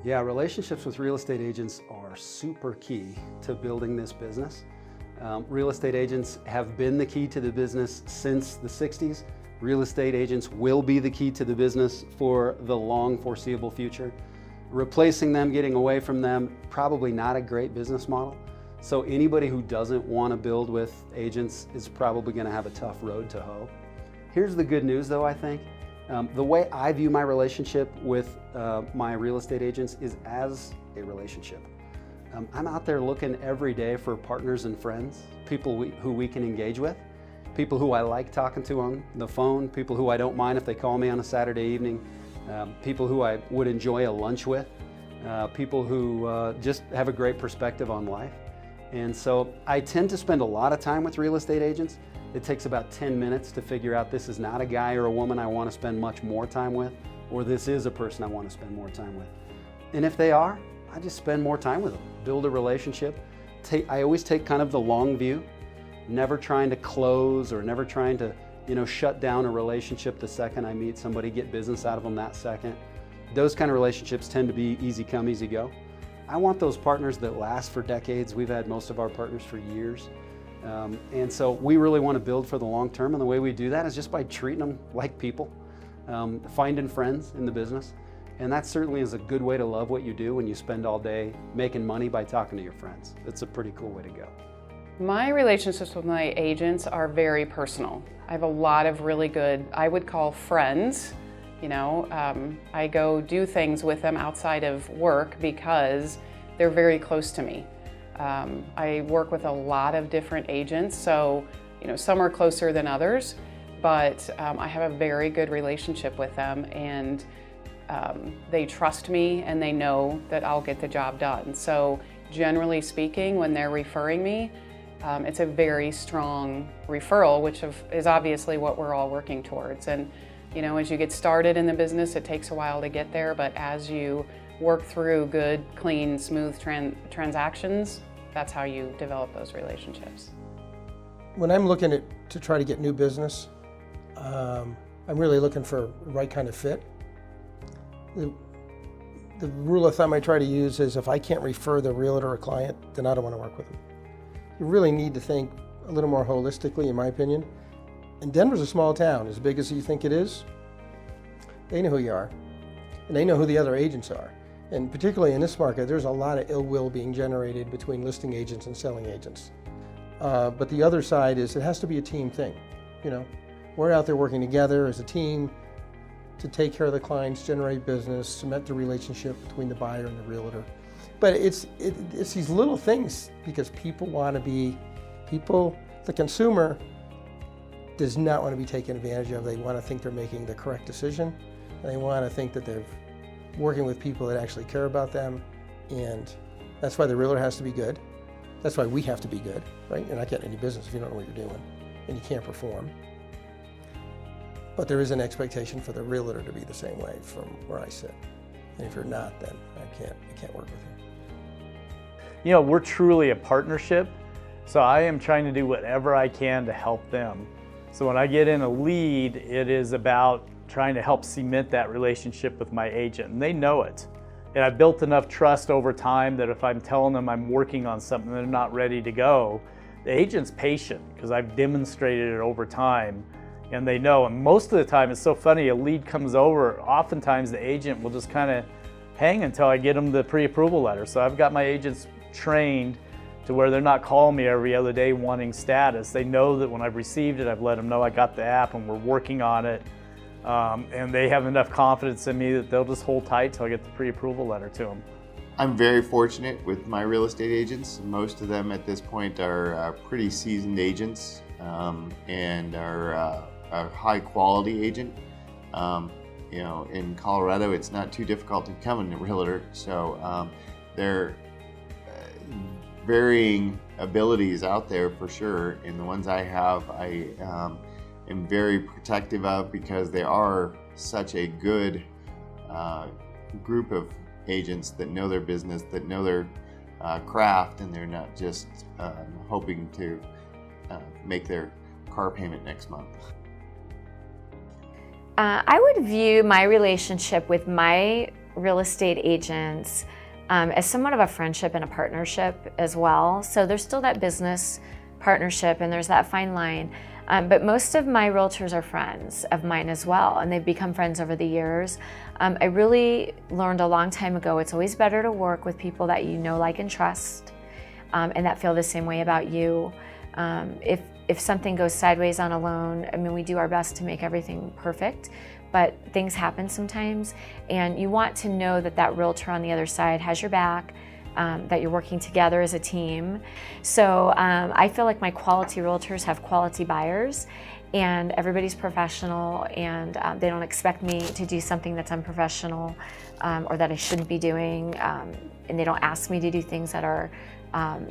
Yeah, relationships with real estate agents are super key to building this business. Real estate agents have been the key to the business since the 60s. Real estate agents will be the key to the business for the long foreseeable future. Replacing them, getting away from them, probably not a great business model. So anybody who doesn't want to build with agents is probably going to have a tough road to hoe. Here's the good news though, I think. The way I view my relationship with my real estate agents is as a relationship. I'm out there looking every day for partners and friends, people who we can engage with, people who I like talking to on the phone, people who I don't mind if they call me on a Saturday evening, people who I would enjoy a lunch with, people who just have a great perspective on life. And so I tend to spend a lot of time with real estate agents. It takes about 10 minutes to figure out this is not a guy or a woman I want to spend much more time with, or this is a person I want to spend more time with. And if they are, I just spend more time with them, build a relationship. I always take kind of the long view, never trying to close or never trying to shut down a relationship the second I meet somebody, get business out of them that second. Those kind of relationships tend to be easy come, easy go. I want those partners that last for decades. We've had most of our partners for years. And so we really want to build for the long term, and the way we do that is just by treating them like people, finding friends in the business. And that certainly is a good way to love what you do when you spend all day making money by talking to your friends. It's a pretty cool way to go. My relationships with my agents are very personal. I have a lot of really good, I would call friends. I go do things with them outside of work because they're very close to me. I work with a lot of different agents, so some are closer than others, but I have a very good relationship with them, and they trust me and they know that I'll get the job done. So generally speaking, when they're referring me, it's a very strong referral, which is obviously what we're all working towards. And as you get started in the business, it takes a while to get there, but as you work through good, clean, smooth transactions, that's how you develop those relationships. When I'm looking to try to get new business, I'm really looking for the right kind of fit. The rule of thumb I try to use is if I can't refer the realtor or client, then I don't want to work with them. You really need to think a little more holistically, in my opinion. And Denver's a small town, as big as you think it is. They know who you are, and they know who the other agents are. And particularly in this market, there's a lot of ill will being generated between listing agents and selling agents. But the other side is it has to be a team thing. We're out there working together as a team to take care of the clients, generate business, cement the relationship between the buyer and the realtor. But it's these little things, because people want to be, the consumer does not want to be taken advantage of. They want to think they're making the correct decision. They want to think that they're working with people that actually care about them, and that's why the realtor has to be good. That's why we have to be good, right? You're not getting any business if you don't know what you're doing, and you can't perform. But there is an expectation for the realtor to be the same way from where I sit. And if you're not, then I can't work with you. We're truly a partnership, so I am trying to do whatever I can to help them. So when I get in a lead, it is about trying to help cement that relationship with my agent, and they know it. And I've built enough trust over time that if I'm telling them I'm working on something and they're not ready to go, the agent's patient because I've demonstrated it over time, and they know. And most of the time, it's so funny, a lead comes over, oftentimes the agent will just kind of hang until I get them the pre-approval letter. So I've got my agents trained to where they're not calling me every other day wanting status. They know that when I've received it, I've let them know I got the app and we're working on it. And they have enough confidence in me that they'll just hold tight till I get the pre-approval letter to them. I'm very fortunate with my real estate agents. Most of them at this point are pretty seasoned agents and are a high quality agent. In Colorado, it's not too difficult to become a realtor, so they're varying abilities out there for sure. And the ones I have, I am very protective of because they are such a good group of agents that know their business, that know their craft, and they're not just hoping to make their car payment next month. I would view my relationship with my real estate agents as somewhat of a friendship and a partnership as well. So there's still that business partnership and there's that fine line. But most of my realtors are friends of mine as well, and they've become friends over the years. I really learned a long time ago, it's always better to work with people that you know, like, and trust, and that feel the same way about you. If something goes sideways on a loan, I mean, we do our best to make everything perfect, but things happen sometimes, and you want to know that that realtor on the other side has your back, that you're working together as a team. So I feel like my quality realtors have quality buyers, and everybody's professional, and they don't expect me to do something that's unprofessional or that I shouldn't be doing, and they don't ask me to do things that are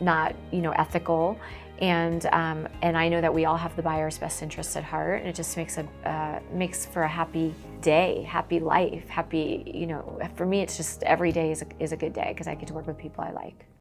not, ethical. And I know that we all have the buyer's best interests at heart, and it just makes for a happy day, happy life, happy, for me it's just every day is a good day because I get to work with people I like.